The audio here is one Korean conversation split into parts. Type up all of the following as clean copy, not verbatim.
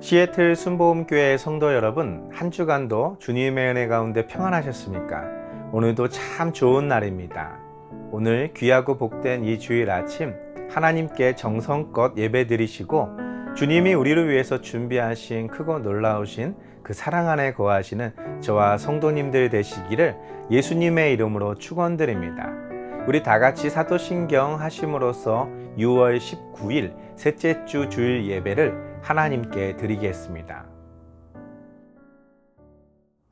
시애틀 순복음교회 성도 여러분, 한 주간도 주님의 은혜 가운데 평안하셨습니까? 오늘도 참 좋은 날입니다. 오늘 귀하고 복된 이 주일 아침 하나님께 정성껏 예배드리시고 주님이 우리를 위해서 준비하신 크고 놀라우신 그 사랑 안에 거하시는 저와 성도님들 되시기를 예수님의 이름으로 축원드립니다. 우리 다같이 사도신경 하심으로써 6월 19일 셋째 주 주일 예배를 하나님께 드리겠습니다.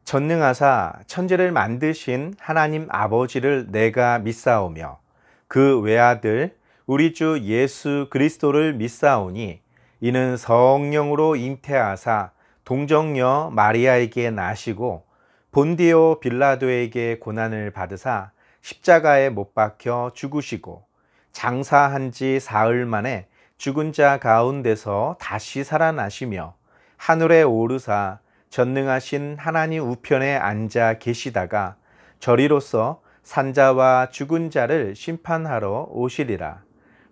전능하사 천지를 만드신 하나님 아버지를 내가 믿사오며 그 외아들 우리 주 예수 그리스도를 믿사오니 이는 성령으로 잉태하사 동정녀 마리아에게 나시고 본디오 빌라도에게 고난을 받으사 십자가에 못 박혀 죽으시고 장사한 지 사흘 만에 죽은 자 가운데서 다시 살아나시며 하늘에 오르사 전능하신 하나님 우편에 앉아 계시다가 저리로서 산자와 죽은 자를 심판하러 오시리라.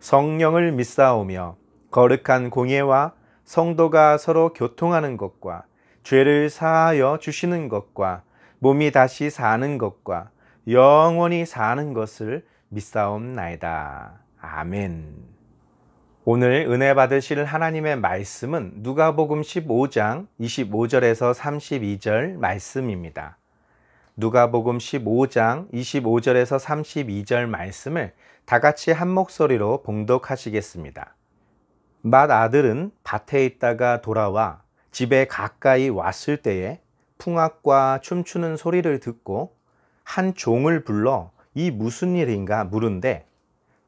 성령을 믿사오며 거룩한 공예와 성도가 서로 교통하는 것과 죄를 사하여 주시는 것과 몸이 다시 사는 것과 영원히 사는 것을 믿사옵나이다. 아멘. 오늘 은혜 받으실 하나님의 말씀은 누가복음 15장 25절에서 32절 말씀입니다. 누가복음 15장 25절에서 32절 말씀을 다 같이 한 목소리로 봉독하시겠습니다. 맏아들은 밭에 있다가 돌아와 집에 가까이 왔을 때에 풍악과 춤추는 소리를 듣고 한 종을 불러 이 무슨 일인가 물은데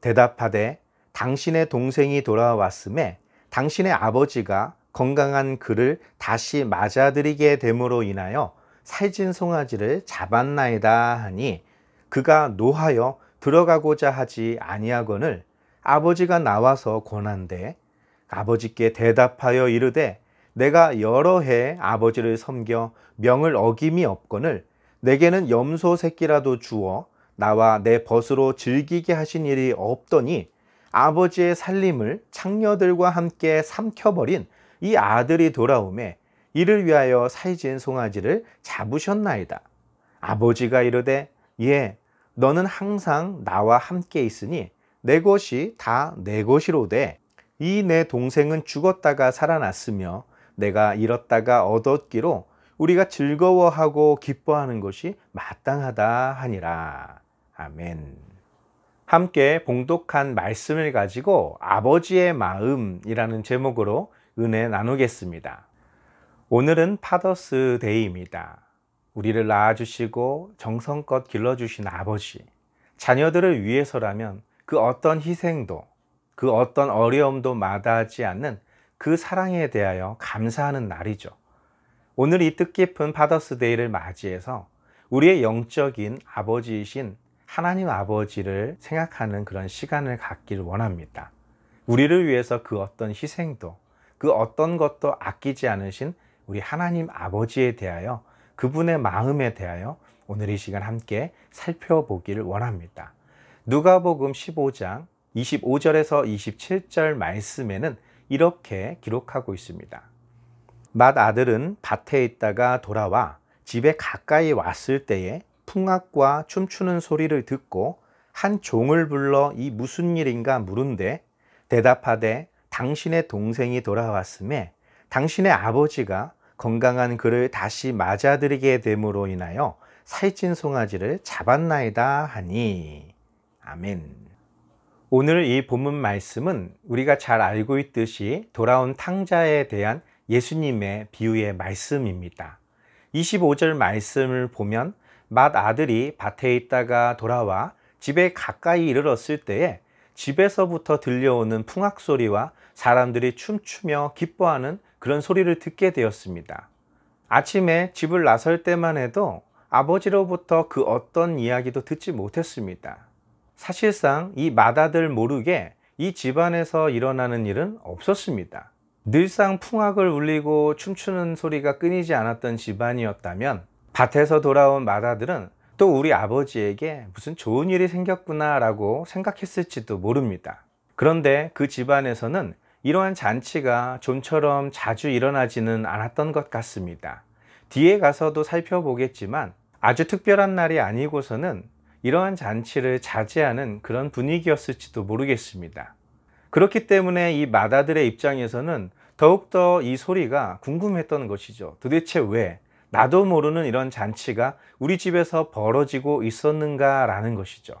대답하되 당신의 동생이 돌아왔음에 당신의 아버지가 건강한 그를 다시 맞아들이게 됨으로 인하여 살찐 송아지를 잡았나이다 하니 그가 노하여 들어가고자 하지 아니하거늘 아버지가 나와서 권한대 아버지께 대답하여 이르되 내가 여러 해 아버지를 섬겨 명을 어김이 없거늘 내게는 염소 새끼라도 주어 나와 내 벗으로 즐기게 하신 일이 없더니 아버지의 살림을 창녀들과 함께 삼켜버린 이 아들이 돌아오매 이를 위하여 살찐 송아지를 잡으셨나이다. 아버지가 이르되 예, 너는 항상 나와 함께 있으니 내 것이 다 내 것이로되 이 내 동생은 죽었다가 살아났으며 내가 잃었다가 얻었기로 우리가 즐거워하고 기뻐하는 것이 마땅하다 하니라. 아멘. 함께 봉독한 말씀을 가지고 아버지의 마음이라는 제목으로 은혜 나누겠습니다. 오늘은 파더스 데이입니다. 우리를 낳아주시고 정성껏 길러주신 아버지, 자녀들을 위해서라면 그 어떤 희생도 그 어떤 어려움도 마다하지 않는 그 사랑에 대하여 감사하는 날이죠. 오늘 이 뜻깊은 파더스 데이를 맞이해서 우리의 영적인 아버지이신 하나님 아버지를 생각하는 그런 시간을 갖기를 원합니다. 우리를 위해서 그 어떤 희생도 그 어떤 것도 아끼지 않으신 우리 하나님 아버지에 대하여 그분의 마음에 대하여 오늘 이 시간 함께 살펴보기를 원합니다. 누가복음 15장 25절에서 27절 말씀에는 이렇게 기록하고 있습니다. 맏아들은 밭에 있다가 돌아와 집에 가까이 왔을 때에 풍악과 춤추는 소리를 듣고 한 종을 불러 이 무슨 일인가 물은데 대답하되 당신의 동생이 돌아왔음에 당신의 아버지가 건강한 그를 다시 맞아들이게 됨으로 인하여 살찐 송아지를 잡았나이다 하니. 아멘. 오늘 이 본문 말씀은 우리가 잘 알고 있듯이 돌아온 탕자에 대한 예수님의 비유의 말씀입니다. 25절 말씀을 보면 맏아들이 밭에 있다가 돌아와 집에 가까이 이르렀을 때에 집에서부터 들려오는 풍악 소리와 사람들이 춤추며 기뻐하는 그런 소리를 듣게 되었습니다. 아침에 집을 나설 때만 해도 아버지로부터 그 어떤 이야기도 듣지 못했습니다. 사실상 이 맏아들 모르게 이 집안에서 일어나는 일은 없었습니다. 늘상 풍악을 울리고 춤추는 소리가 끊이지 않았던 집안이었다면 밭에서 돌아온 맏아들은 또 우리 아버지에게 무슨 좋은 일이 생겼구나 라고 생각했을지도 모릅니다. 그런데 그 집안에서는 이러한 잔치가 좀처럼 자주 일어나지는 않았던 것 같습니다. 뒤에 가서도 살펴보겠지만 아주 특별한 날이 아니고서는 이러한 잔치를 자제하는 그런 분위기였을지도 모르겠습니다. 그렇기 때문에 이 맏아들의 입장에서는 더욱더 이 소리가 궁금했던 것이죠. 도대체 왜 나도 모르는 이런 잔치가 우리 집에서 벌어지고 있었는가 라는 것이죠.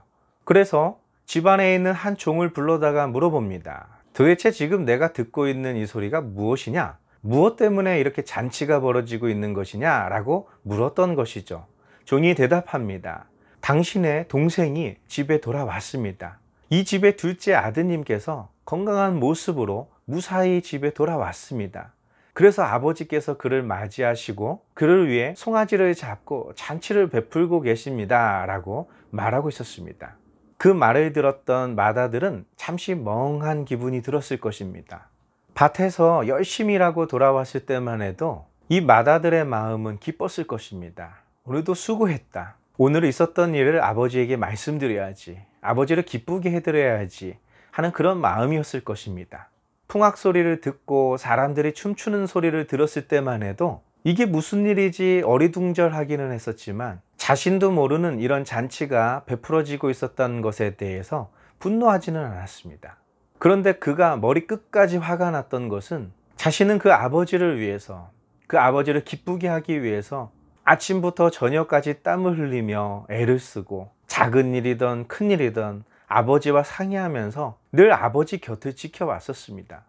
그래서 집안에 있는 한 종을 불러다가 물어봅니다. 도대체 지금 내가 듣고 있는 이 소리가 무엇이냐? 무엇 때문에 이렇게 잔치가 벌어지고 있는 것이냐? 라고 물었던 것이죠. 종이 대답합니다. 당신의 동생이 집에 돌아왔습니다. 이 집의 둘째 아드님께서 건강한 모습으로 무사히 집에 돌아왔습니다. 그래서 아버지께서 그를 맞이하시고 그를 위해 송아지를 잡고 잔치를 베풀고 계십니다. 라고 말하고 있었습니다. 그 말을 들었던 맏아들은 잠시 멍한 기분이 들었을 것입니다. 밭에서 열심히 일하고 돌아왔을 때만 해도 이 맏아들의 마음은 기뻤을 것입니다. 오늘도 수고했다. 오늘 있었던 일을 아버지에게 말씀드려야지. 아버지를 기쁘게 해드려야지 하는 그런 마음이었을 것입니다. 풍악 소리를 듣고 사람들이 춤추는 소리를 들었을 때만 해도 이게 무슨 일이지 어리둥절하기는 했었지만 자신도 모르는 이런 잔치가 베풀어지고 있었던 것에 대해서 분노하지는 않았습니다. 그런데 그가 머리끝까지 화가 났던 것은 자신은 그 아버지를 위해서, 그 아버지를 기쁘게 하기 위해서 아침부터 저녁까지 땀을 흘리며 애를 쓰고 작은 일이든 큰 일이든 아버지와 상의하면서 늘 아버지 곁을 지켜왔었습니다.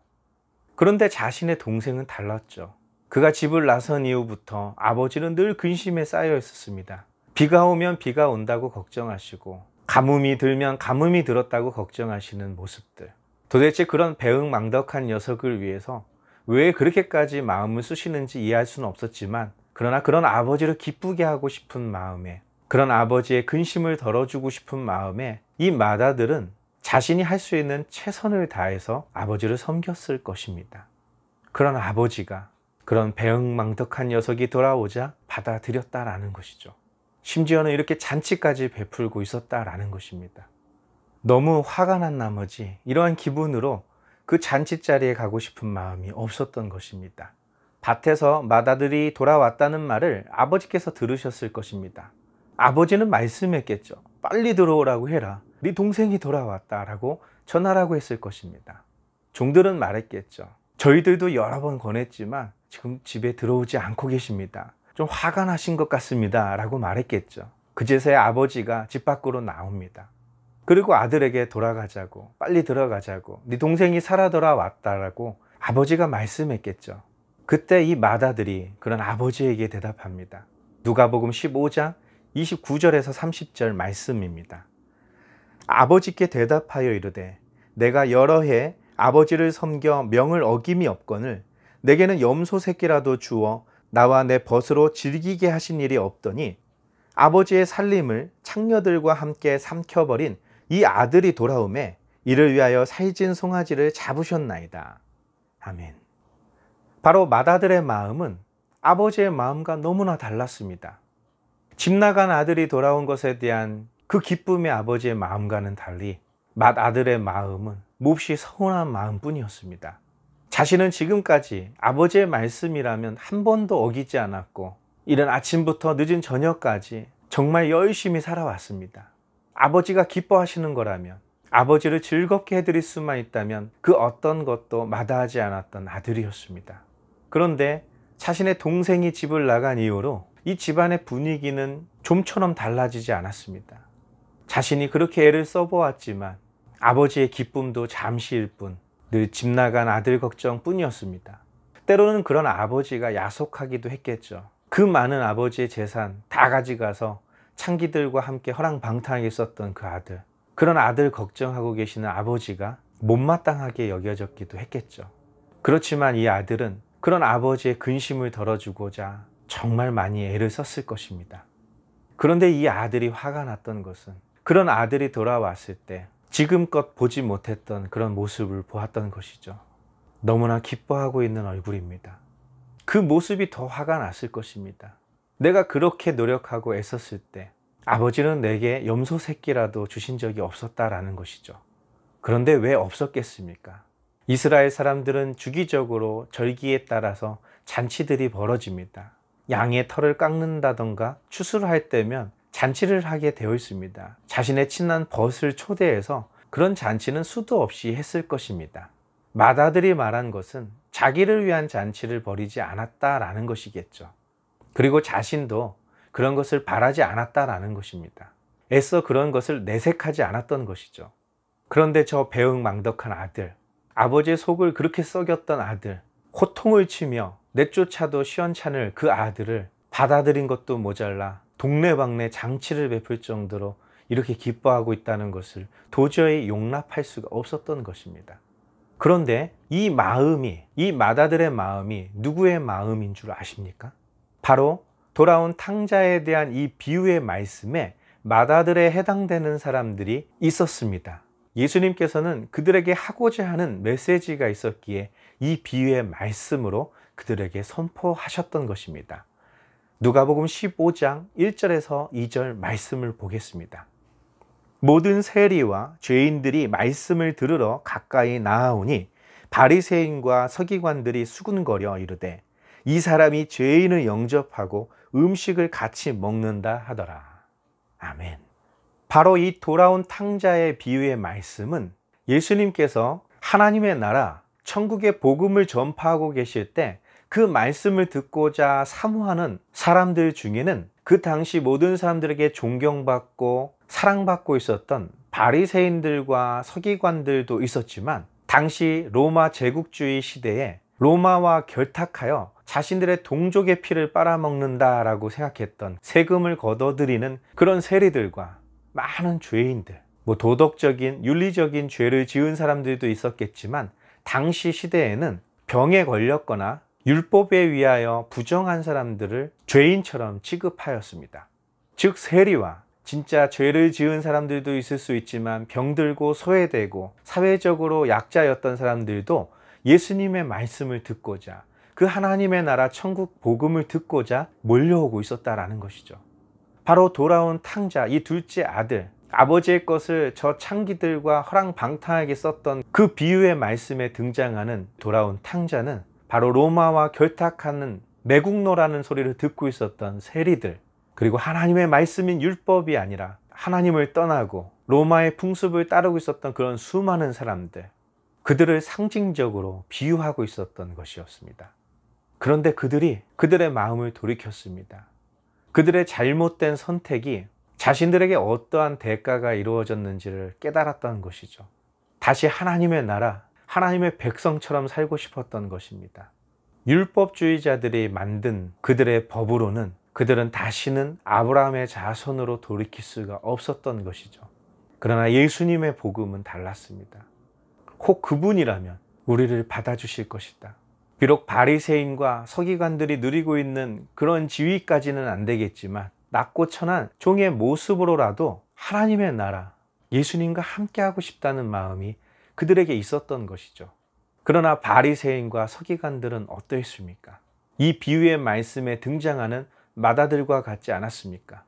그런데 자신의 동생은 달랐죠. 그가 집을 나선 이후부터 아버지는 늘 근심에 쌓여 있었습니다. 비가 오면 비가 온다고 걱정하시고 가뭄이 들면 가뭄이 들었다고 걱정하시는 모습들. 도대체 그런 배은망덕한 녀석을 위해서 왜 그렇게까지 마음을 쓰시는지 이해할 수는 없었지만, 그러나 그런 아버지를 기쁘게 하고 싶은 마음에, 그런 아버지의 근심을 덜어주고 싶은 마음에 이 맏아들은 자신이 할 수 있는 최선을 다해서 아버지를 섬겼을 것입니다. 그런 아버지가 그런 배은망덕한 녀석이 돌아오자 받아들였다라는 것이죠. 심지어는 이렇게 잔치까지 베풀고 있었다라는 것입니다. 너무 화가 난 나머지 이러한 기분으로 그 잔치 자리에 가고 싶은 마음이 없었던 것입니다. 밭에서 맏아들이 돌아왔다는 말을 아버지께서 들으셨을 것입니다. 아버지는 말씀했겠죠. 빨리 들어오라고 해라. 네 동생이 돌아왔다라고 전하라고 했을 것입니다. 종들은 말했겠죠. 저희들도 여러 번 권했지만 지금 집에 들어오지 않고 계십니다. 좀 화가 나신 것 같습니다. 라고 말했겠죠. 그제서야 아버지가 집 밖으로 나옵니다. 그리고 아들에게 돌아가자고, 빨리 들어가자고, 네 동생이 살아 돌아왔다라고 아버지가 말씀했겠죠. 그때 이 맏아들이 그런 아버지에게 대답합니다. 누가복음 15장 29절에서 30절 말씀입니다. 아버지께 대답하여 이르되 내가 여러 해 아버지를 섬겨 명을 어김이 없거늘 내게는 염소 새끼라도 주어 나와 내 벗으로 즐기게 하신 일이 없더니 아버지의 살림을 창녀들과 함께 삼켜버린 이 아들이 돌아오매 이를 위하여 살찐 송아지를 잡으셨나이다. 아멘. 바로 맏아들의 마음은 아버지의 마음과 너무나 달랐습니다. 집 나간 아들이 돌아온 것에 대한 그 기쁨의 아버지의 마음과는 달리 맏아들의 마음은 몹시 서운한 마음뿐이었습니다. 자신은 지금까지 아버지의 말씀이라면 한 번도 어기지 않았고 이른 아침부터 늦은 저녁까지 정말 열심히 살아왔습니다. 아버지가 기뻐하시는 거라면, 아버지를 즐겁게 해드릴 수만 있다면 그 어떤 것도 마다하지 않았던 아들이었습니다. 그런데 자신의 동생이 집을 나간 이후로 이 집안의 분위기는 좀처럼 달라지지 않았습니다. 자신이 그렇게 애를 써보았지만 아버지의 기쁨도 잠시일 뿐 늘 집 나간 아들 걱정뿐이었습니다. 때로는 그런 아버지가 야속하기도 했겠죠. 그 많은 아버지의 재산 다 가져가서 창기들과 함께 허랑방탕하게 썼던 그 아들, 그런 아들 걱정하고 계시는 아버지가 못마땅하게 여겨졌기도 했겠죠. 그렇지만 이 아들은 그런 아버지의 근심을 덜어주고자 정말 많이 애를 썼을 것입니다. 그런데 이 아들이 화가 났던 것은 그런 아들이 돌아왔을 때 지금껏 보지 못했던 그런 모습을 보았던 것이죠. 너무나 기뻐하고 있는 얼굴입니다. 그 모습이 더 화가 났을 것입니다. 내가 그렇게 노력하고 애썼을 때 아버지는 내게 염소 새끼라도 주신 적이 없었다라는 것이죠. 그런데 왜 없었겠습니까? 이스라엘 사람들은 주기적으로 절기에 따라서 잔치들이 벌어집니다. 양의 털을 깎는다던가 추수를 할 때면 잔치를 하게 되어 있습니다. 자신의 친한 벗을 초대해서 그런 잔치는 수도 없이 했을 것입니다. 맏아들이 말한 것은 자기를 위한 잔치를 벌이지 않았다라는 것이겠죠. 그리고 자신도 그런 것을 바라지 않았다라는 것입니다. 애써 그런 것을 내색하지 않았던 것이죠. 그런데 저 배은망덕한 아들, 아버지의 속을 그렇게 썩였던 아들, 호통을 치며 내쫓아도 시원찮을 그 아들을 받아들인 것도 모자라 동네방네 잔치를 베풀 정도로 이렇게 기뻐하고 있다는 것을 도저히 용납할 수가 없었던 것입니다. 그런데 이 맏아들의 마음이 누구의 마음인 줄 아십니까? 바로 돌아온 탕자에 대한 이 비유의 말씀에 맏아들에 해당되는 사람들이 있었습니다. 예수님께서는 그들에게 하고자 하는 메시지가 있었기에 이 비유의 말씀으로 그들에게 선포하셨던 것입니다. 누가복음 15장 1절에서 2절 말씀을 보겠습니다. 모든 세리와 죄인들이 말씀을 들으러 가까이 나아오니 바리새인과 서기관들이 수군거려 이르되 이 사람이 죄인을 영접하고 음식을 같이 먹는다 하더라. 아멘. 바로 이 돌아온 탕자의 비유의 말씀은 예수님께서 하나님의 나라, 천국의 복음을 전파하고 계실 때 그 말씀을 듣고자 사모하는 사람들 중에는 그 당시 모든 사람들에게 존경받고 사랑받고 있었던 바리새인들과 서기관들도 있었지만, 당시 로마 제국주의 시대에 로마와 결탁하여 자신들의 동족의 피를 빨아먹는다라고 생각했던, 세금을 걷어들이는 그런 세리들과 많은 죄인들, 도덕적인 윤리적인 죄를 지은 사람들도 있었겠지만, 당시 시대에는 병에 걸렸거나 율법에 의하여 부정한 사람들을 죄인처럼 취급하였습니다. 즉 세리와 진짜 죄를 지은 사람들도 있을 수 있지만 병들고 소외되고 사회적으로 약자였던 사람들도 예수님의 말씀을 듣고자, 그 하나님의 나라 천국 복음을 듣고자 몰려오고 있었다라는 것이죠. 바로 돌아온 탕자, 이 둘째 아들, 아버지의 것을 저 창기들과 허랑방탕하게 썼던 그 비유의 말씀에 등장하는 돌아온 탕자는 바로 로마와 결탁하는 매국노라는 소리를 듣고 있었던 세리들, 그리고 하나님의 말씀인 율법이 아니라 하나님을 떠나고 로마의 풍습을 따르고 있었던 그런 수많은 사람들, 그들을 상징적으로 비유하고 있었던 것이었습니다. 그런데 그들의 마음을 돌이켰습니다. 그들의 잘못된 선택이 자신들에게 어떠한 대가가 이루어졌는지를 깨달았던 것이죠. 다시 하나님의 나라, 하나님의 백성처럼 살고 싶었던 것입니다. 율법주의자들이 만든 그들의 법으로는 그들은 다시는 아브라함의 자손으로 돌이킬 수가 없었던 것이죠. 그러나 예수님의 복음은 달랐습니다. 혹 그분이라면 우리를 받아주실 것이다. 비록 바리새인과 서기관들이 누리고 있는 그런 지위까지는 안 되겠지만 낮고 천한 종의 모습으로라도 하나님의 나라, 예수님과 함께하고 싶다는 마음이 그들에게 있었던 것이죠. 그러나 바리새인과 서기관들은 어떠했습니까? 이 비유의 말씀에 등장하는 맏아들과 같지 않았습니까?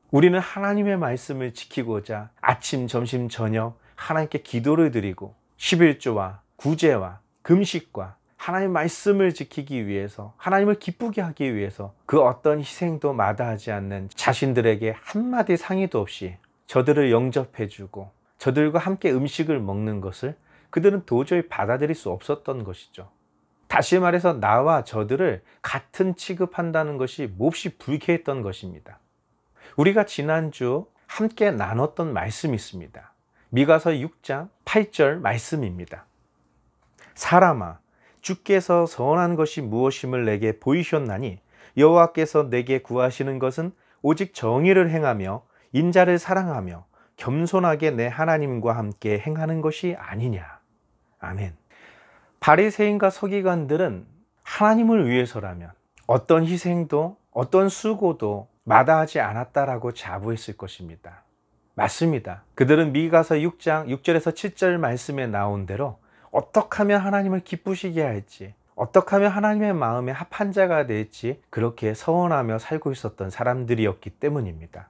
우리는 하나님의 말씀을 지키고자 아침, 점심, 저녁 하나님께 기도를 드리고 11조와 구제와 금식과 하나님의 말씀을 지키기 위해서, 하나님을 기쁘게 하기 위해서 그 어떤 희생도 마다하지 않는 자신들에게 한마디 상의도 없이 저들을 영접해주고 저들과 함께 음식을 먹는 것을 그들은 도저히 받아들일 수 없었던 것이죠. 다시 말해서 나와 저들을 같은 취급한다는 것이 몹시 불쾌했던 것입니다. 우리가 지난주 함께 나눴던 말씀이 있습니다. 미가서 6장 8절 말씀입니다. 사람아, 주께서 선한 것이 무엇임을 내게 보이셨나니 여호와께서 내게 구하시는 것은 오직 정의를 행하며 인자를 사랑하며 겸손하게 내 하나님과 함께 행하는 것이 아니냐. 아멘. 바리새인과 서기관들은 하나님을 위해서라면 어떤 희생도 어떤 수고도 마다하지 않았다라고 자부했을 것입니다. 맞습니다. 그들은 미가서 6장 6절에서 7절 말씀에 나온 대로 어떻게 하면 하나님을 기쁘시게 할지, 어떻게 하면 하나님의 마음에 합한 자가 될지 그렇게 서원하며 살고 있었던 사람들이었기 때문입니다.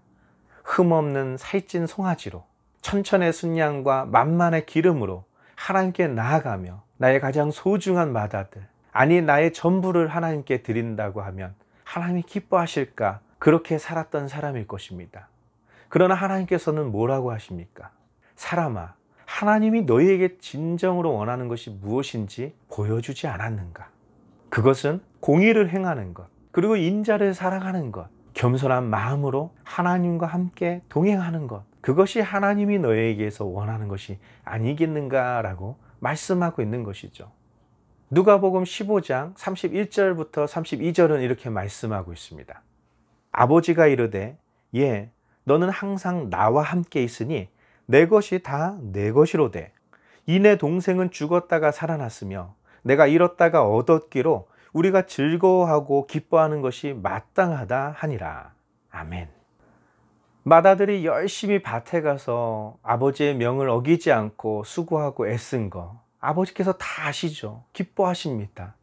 흠없는 살찐 송아지로, 천천의 순양과 만만의 기름으로 하나님께 나아가며 나의 가장 소중한 맏아들, 아니 나의 전부를 하나님께 드린다고 하면 하나님이 기뻐하실까? 그렇게 살았던 사람일 것입니다. 그러나 하나님께서는 뭐라고 하십니까? 사람아, 하나님이 너희에게 진정으로 원하는 것이 무엇인지 보여주지 않았는가? 그것은 공의를 행하는 것, 그리고 인자를 사랑하는 것, 겸손한 마음으로 하나님과 함께 동행하는 것, 그것이 하나님이 너희에게서 원하는 것이 아니겠는가라고 말씀하고 있는 것이죠. 누가복음 15장 31절부터 32절은 이렇게 말씀하고 있습니다. 아버지가 이르되 예, 너는 항상 나와 함께 있으니 내 것이 다 내 것이로되 이 내 동생은 죽었다가 살아났으며 내가 잃었다가 얻었기로 우리가 즐거워하고 기뻐하는 것이 마땅하다 하니라. 아멘. 맏아들이 열심히 밭에 가서 아버지의 명을 어기지 않고 수고하고 애쓴 거 아버지께서 다 아시죠. 기뻐하십니다.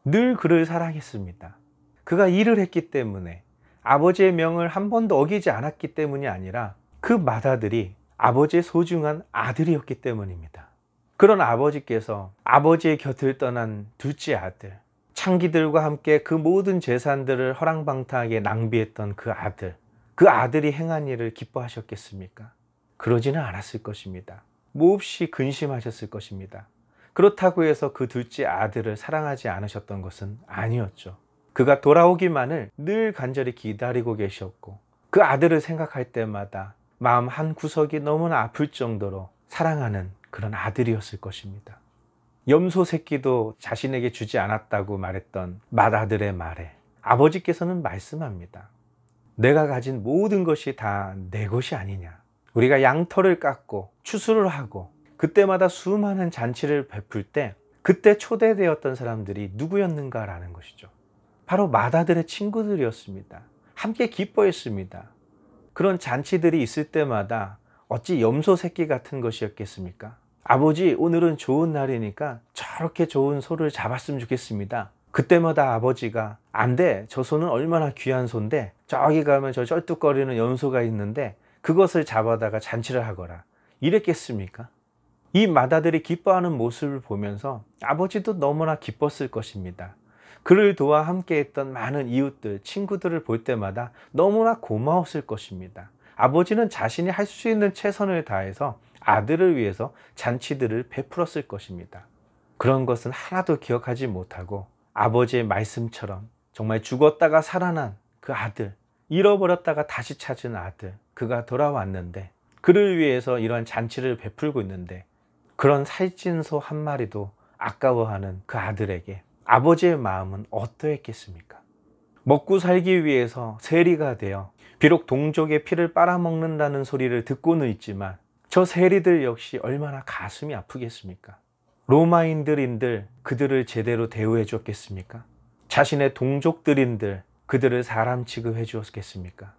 늘 그를 사랑했습니다. 그가 일을 했기 때문에, 아버지의 명을 한 번도 어기지 않았기 때문이 아니라 그 맏아들이 아버지의 소중한 아들이었기 때문입니다. 그런 아버지께서 아버지의 곁을 떠난 둘째 아들, 창기들과 함께 그 모든 재산들을 허랑방탕하게 낭비했던 그 아들이 행한 일을 기뻐하셨겠습니까? 그러지는 않았을 것입니다. 몹시 근심하셨을 것입니다. 그렇다고 해서 그 둘째 아들을 사랑하지 않으셨던 것은 아니었죠. 그가 돌아오기만을 늘 간절히 기다리고 계셨고, 그 아들을 생각할 때마다 마음 한 구석이 너무나 아플 정도로 사랑하는 그런 아들이었을 것입니다. 염소 새끼도 자신에게 주지 않았다고 말했던 맏아들의 말에 아버지께서는 말씀합니다. 내가 가진 모든 것이 다 내 것이 아니냐. 우리가 양털을 깎고 추수를 하고 그때마다 수많은 잔치를 베풀 때 그때 초대되었던 사람들이 누구였는가라는 것이죠. 바로 맏아들의 친구들이었습니다. 함께 기뻐했습니다. 그런 잔치들이 있을 때마다 어찌 염소 새끼 같은 것이었겠습니까? 아버지, 오늘은 좋은 날이니까 저렇게 좋은 소를 잡았으면 좋겠습니다. 그때마다 아버지가 안 돼, 저 소는 얼마나 귀한 소인데 저기 가면 저 쩔뚝거리는 염소가 있는데 그것을 잡아다가 잔치를 하거라, 이랬겠습니까? 이 맏아들이 기뻐하는 모습을 보면서 아버지도 너무나 기뻤을 것입니다. 그를 도와 함께했던 많은 이웃들, 친구들을 볼 때마다 너무나 고마웠을 것입니다. 아버지는 자신이 할 수 있는 최선을 다해서 아들을 위해서 잔치들을 베풀었을 것입니다. 그런 것은 하나도 기억하지 못하고 아버지의 말씀처럼 정말 죽었다가 살아난 그 아들, 잃어버렸다가 다시 찾은 아들, 그가 돌아왔는데 그를 위해서 이러한 잔치를 베풀고 있는데 그런 살찐 소 한 마리도 아까워하는 그 아들에게 아버지의 마음은 어떠했겠습니까? 먹고 살기 위해서 세리가 되어 비록 동족의 피를 빨아먹는다는 소리를 듣고는 있지만 저 세리들 역시 얼마나 가슴이 아프겠습니까? 로마인들인들 그들을 제대로 대우해 줬겠습니까? 자신의 동족들인들 그들을 사람 취급해 주었겠습니까?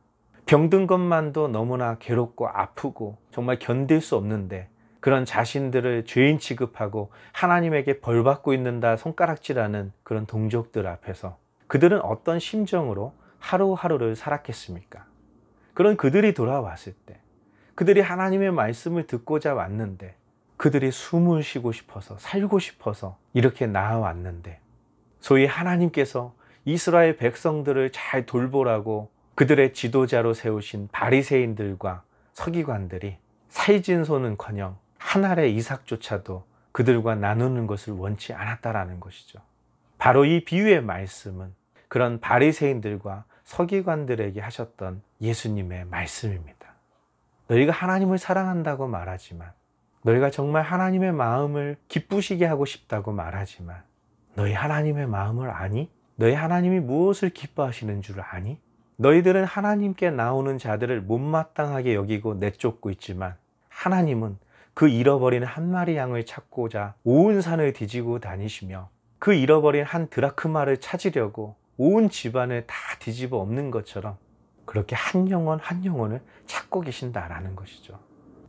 병든 것만도 너무나 괴롭고 아프고 정말 견딜 수 없는데 그런 자신들을 죄인 취급하고 하나님에게 벌 받고 있는다 손가락질하는 그런 동족들 앞에서 그들은 어떤 심정으로 하루하루를 살았겠습니까? 그런 그들이 돌아왔을 때, 그들이 하나님의 말씀을 듣고자 왔는데 그들이 숨을 쉬고 싶어서, 살고 싶어서 이렇게 나아왔는데 소위 하나님께서 이스라엘 백성들을 잘 돌보라고 그들의 지도자로 세우신 바리새인들과 서기관들이 살찐 소는커녕 한 알의 이삭조차도 그들과 나누는 것을 원치 않았다라는 것이죠. 바로 이 비유의 말씀은 그런 바리새인들과 서기관들에게 하셨던 예수님의 말씀입니다. 너희가 하나님을 사랑한다고 말하지만, 너희가 정말 하나님의 마음을 기쁘시게 하고 싶다고 말하지만 너희 하나님의 마음을 아니? 너희 하나님이 무엇을 기뻐하시는 줄 아니? 너희들은 하나님께 나오는 자들을 못마땅하게 여기고 내쫓고 있지만 하나님은 그 잃어버린 한 마리 양을 찾고자 온 산을 뒤지고 다니시며 그 잃어버린 한 드라크마를 찾으려고 온 집안을 다 뒤집어 엎는 것처럼 그렇게 한 영혼 한 영혼을 찾고 계신다라는 것이죠.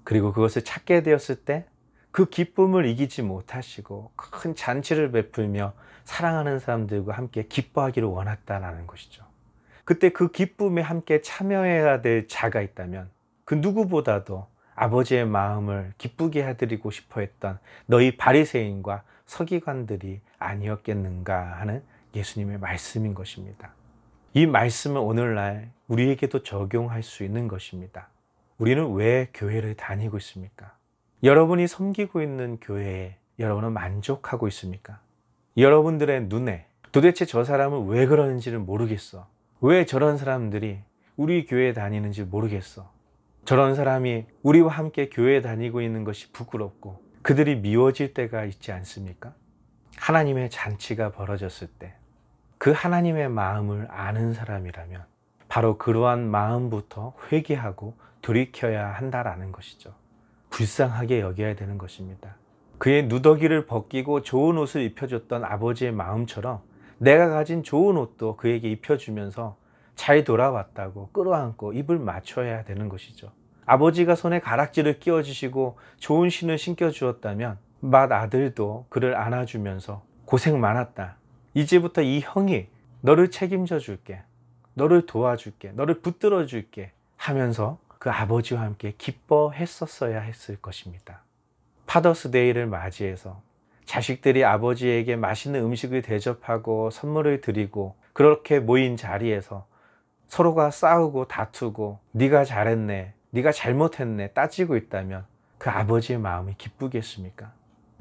그리고 그것을 찾게 되었을 때 그 기쁨을 이기지 못하시고 큰 잔치를 베풀며 사랑하는 사람들과 함께 기뻐하기를 원했다라는 것이죠. 그때 그 기쁨에 함께 참여해야 될 자가 있다면 그 누구보다도 아버지의 마음을 기쁘게 해드리고 싶어 했던 너희 바리새인과 서기관들이 아니었겠는가 하는 예수님의 말씀인 것입니다. 이 말씀은 오늘날 우리에게도 적용할 수 있는 것입니다. 우리는 왜 교회를 다니고 있습니까? 여러분이 섬기고 있는 교회에 여러분은 만족하고 있습니까? 여러분들의 눈에 도대체 저 사람은 왜 그러는지를 모르겠어. 왜 저런 사람들이 우리 교회에 다니는지 모르겠어. 저런 사람이 우리와 함께 교회에 다니고 있는 것이 부끄럽고 그들이 미워질 때가 있지 않습니까? 하나님의 잔치가 벌어졌을 때 그 하나님의 마음을 아는 사람이라면 바로 그러한 마음부터 회개하고 돌이켜야 한다라는 것이죠. 불쌍하게 여겨야 되는 것입니다. 그의 누더기를 벗기고 좋은 옷을 입혀줬던 아버지의 마음처럼 내가 가진 좋은 옷도 그에게 입혀주면서 잘 돌아왔다고 끌어안고 입을 맞춰야 되는 것이죠. 아버지가 손에 가락지를 끼워주시고 좋은 신을 신겨주었다면 맏아들도 그를 안아주면서 고생 많았다. 이제부터 이 형이 너를 책임져 줄게. 너를 도와줄게. 너를 붙들어 줄게. 하면서 그 아버지와 함께 기뻐했었어야 했을 것입니다. 파더스데이를 맞이해서 자식들이 아버지에게 맛있는 음식을 대접하고 선물을 드리고 그렇게 모인 자리에서 서로가 싸우고 다투고 네가 잘했네, 네가 잘못했네 따지고 있다면 그 아버지의 마음이 기쁘겠습니까?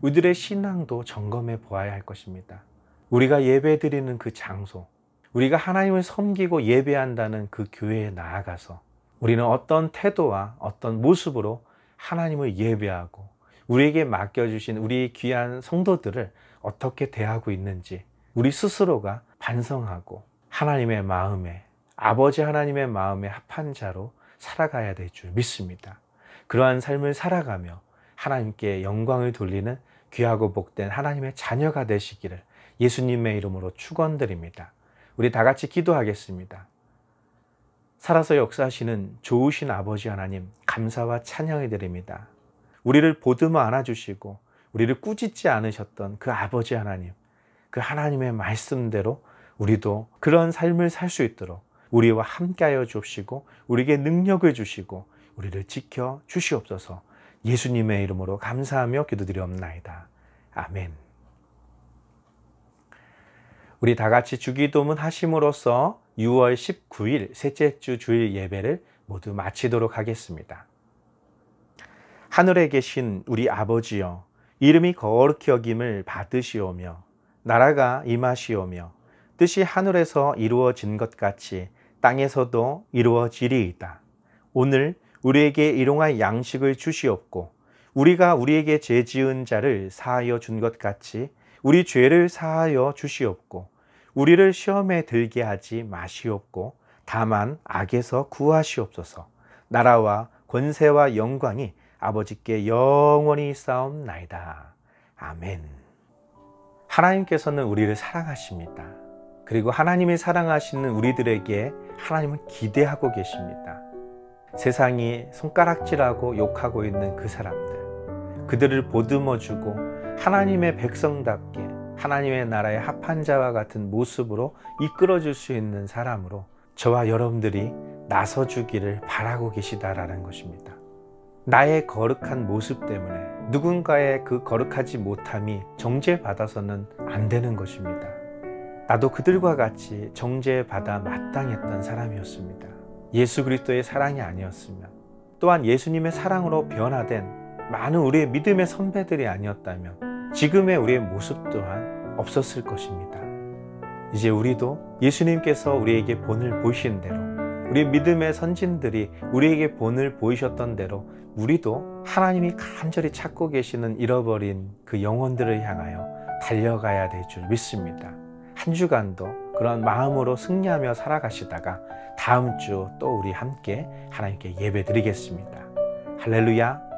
우리들의 신앙도 점검해 보아야 할 것입니다. 우리가 예배 드리는 그 장소, 우리가 하나님을 섬기고 예배한다는 그 교회에 나아가서 우리는 어떤 태도와 어떤 모습으로 하나님을 예배하고 우리에게 맡겨주신 우리 귀한 성도들을 어떻게 대하고 있는지 우리 스스로가 반성하고 하나님의 마음에, 아버지 하나님의 마음에 합한 자로 살아가야 될 줄 믿습니다. 그러한 삶을 살아가며 하나님께 영광을 돌리는 귀하고 복된 하나님의 자녀가 되시기를 예수님의 이름으로 축원드립니다. 우리 다 같이 기도하겠습니다. 살아서 역사하시는 좋으신 아버지 하나님, 감사와 찬양을 드립니다. 우리를 보듬어 안아주시고 우리를 꾸짖지 않으셨던 그 아버지 하나님, 그 하나님의 말씀대로 우리도 그런 삶을 살 수 있도록 우리와 함께하여 주시고 우리에게 능력을 주시고 우리를 지켜 주시옵소서. 예수님의 이름으로 감사하며 기도드리옵나이다. 아멘. 우리 다 같이 주기도문 하심으로써 6월 19일 셋째 주 주일 예배를 모두 마치도록 하겠습니다. 하늘에 계신 우리 아버지여, 이름이 거룩히 여김을 받으시오며 나라가 임하시오며 뜻이 하늘에서 이루어진 것 같이 땅에서도 이루어지리이다. 오늘 우리에게 일용할 양식을 주시옵고 우리가 우리에게 죄 지은 자를 사하여 준 것 같이 우리 죄를 사하여 주시옵고 우리를 시험에 들게 하지 마시옵고 다만 악에서 구하시옵소서. 나라와 권세와 영광이 아버지께 영원히 싸움나이다. 아멘. 하나님께서는 우리를 사랑하십니다. 그리고 하나님이 사랑하시는 우리들에게 하나님은 기대하고 계십니다. 세상이 손가락질하고 욕하고 있는 그 사람들, 그들을 보듬어주고 하나님의 백성답게 하나님의 나라의 합한 자와 같은 모습으로 이끌어줄 수 있는 사람으로 저와 여러분들이 나서주기를 바라고 계시다라는 것입니다. 나의 거룩한 모습 때문에 누군가의 그 거룩하지 못함이 정죄받아서는 안 되는 것입니다. 나도 그들과 같이 정죄받아 마땅했던 사람이었습니다. 예수 그리스도의 사랑이 아니었으면, 또한 예수님의 사랑으로 변화된 많은 우리의 믿음의 선배들이 아니었다면 지금의 우리의 모습 또한 없었을 것입니다. 이제 우리도 예수님께서 우리에게 본을 보이신 대로, 우리 믿음의 선진들이 우리에게 본을 보이셨던 대로 우리도 하나님이 간절히 찾고 계시는 잃어버린 그 영혼들을 향하여 달려가야 될 줄 믿습니다. 한 주간도 그런 마음으로 승리하며 살아가시다가 다음 주 또 우리 함께 하나님께 예배 드리겠습니다. 할렐루야.